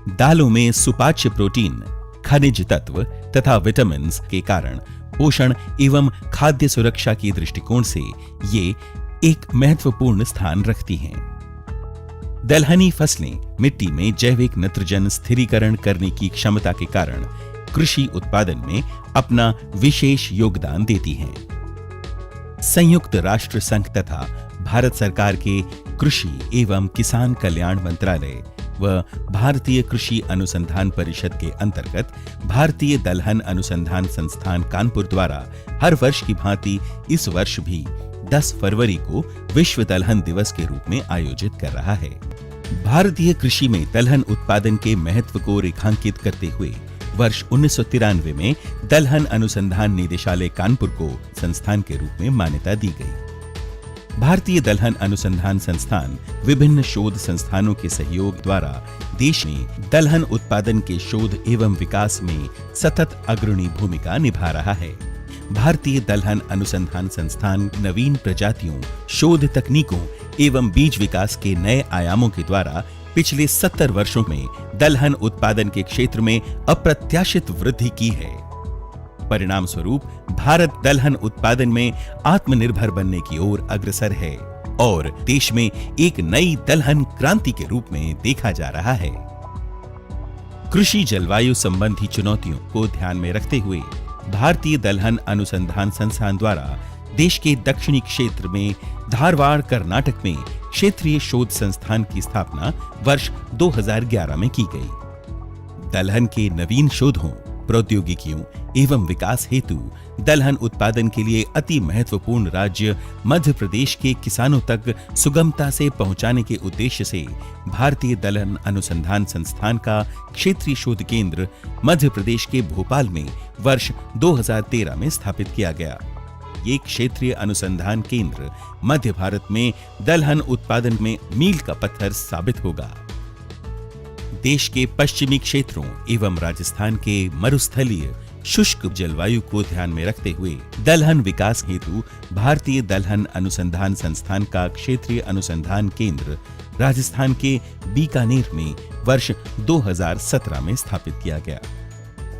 दालों में सुपाच्य प्रोटीन, खनिज तत्व तथा विटामिन के कारण पोषण एवं खाद्य सुरक्षा के दृष्टिकोण से ये एक महत्वपूर्ण स्थान रखती हैं। दलहनी फसलें मिट्टी में जैविक नाइट्रोजन स्थिरीकरण करने की क्षमता के कारण कृषि उत्पादन में अपना विशेष योगदान देती हैं। संयुक्त राष्ट्र संघ तथा भारत सरकार के कृषि एवं किसान कल्याण मंत्रालय व भारतीय कृषि अनुसंधान परिषद के अंतर्गत भारतीय दलहन अनुसंधान संस्थान कानपुर द्वारा हर वर्ष की भांति इस वर्ष भी 10 फरवरी को विश्व दलहन दिवस के रूप में आयोजित कर रहा है। भारतीय कृषि में दलहन उत्पादन के महत्व को रेखांकित करते हुए वर्ष 1993 में दलहन अनुसंधान निदेशालय कानपुर को संस्थान के रूप में मान्यता दी गई। भारतीय दलहन अनुसंधान संस्थान विभिन्न शोध संस्थानों के सहयोग द्वारा देश में दलहन उत्पादन के शोध एवं विकास में सतत अग्रणी भूमिका निभा रहा है। भारतीय दलहन अनुसंधान संस्थान नवीन प्रजातियों, शोध तकनीकों एवं बीज विकास के नए आयामों के द्वारा पिछले 70 वर्षों में दलहन उत्पादन के क्षेत्र में अप्रत्याशित वृद्धि की है। परिणाम स्वरूप भारत दलहन उत्पादन में आत्मनिर्भर बनने की ओर अग्रसर है और देश में एक नई दलहन क्रांति के रूप में देखा जा रहा है। कृषि जलवायु संबंधी चुनौतियों को ध्यान में रखते हुए भारतीय दलहन अनुसंधान संस्थान द्वारा देश के दक्षिणी क्षेत्र में धारवाड़, कर्नाटक में क्षेत्रीय शोध संस्थान की स्थापना वर्ष 2011 में की गई। दलहन के नवीन शोधों, प्रौद्योगिकियों एवं विकास हेतु दलहन उत्पादन के लिए अति महत्वपूर्ण राज्य मध्य प्रदेश के किसानों तक सुगमता से पहुंचाने के उद्देश्य से भारतीय दलहन अनुसंधान संस्थान का क्षेत्रीय शोध केंद्र मध्य प्रदेश के भोपाल में वर्ष 2013 में स्थापित किया गया। ये क्षेत्रीय अनुसंधान केंद्र मध्य भारत में दलहन उत्पादन में मील का पत्थर साबित होगा। देश के पश्चिमी क्षेत्रों एवं राजस्थान के मरुस्थलीय शुष्क जलवायु को ध्यान में रखते हुए दलहन विकास हेतु भारतीय दलहन अनुसंधान संस्थान का क्षेत्रीय अनुसंधान केंद्र राजस्थान के बीकानेर में वर्ष 2017 में स्थापित किया गया।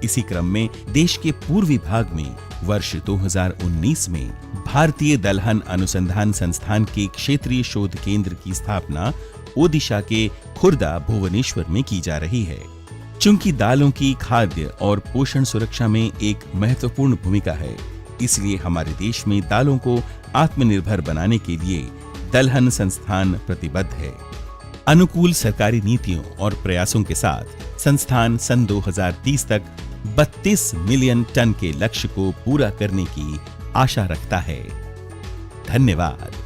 इसी क्रम में देश के पूर्वी भाग में वर्ष 2019 में भारतीय दलहन अनुसंधान संस्थान के क्षेत्रीय शोध केंद्र की स्थापना ओडिशा के खुर्दा, भुवनेश्वर में की जा रही है। चूंकि दालों की खाद्य और पोषण सुरक्षा में एक महत्वपूर्ण भूमिका है, इसलिए हमारे देश में दालों को आत्मनिर्भर बनाने के लिए दलहन संस्थान प्रतिबद्ध है। अनुकूल सरकारी नीतियों और प्रयासों के साथ संस्थान सन 2030 तक 32 मिलियन टन के लक्ष्य को पूरा करने की आशा रखता है। धन्यवाद।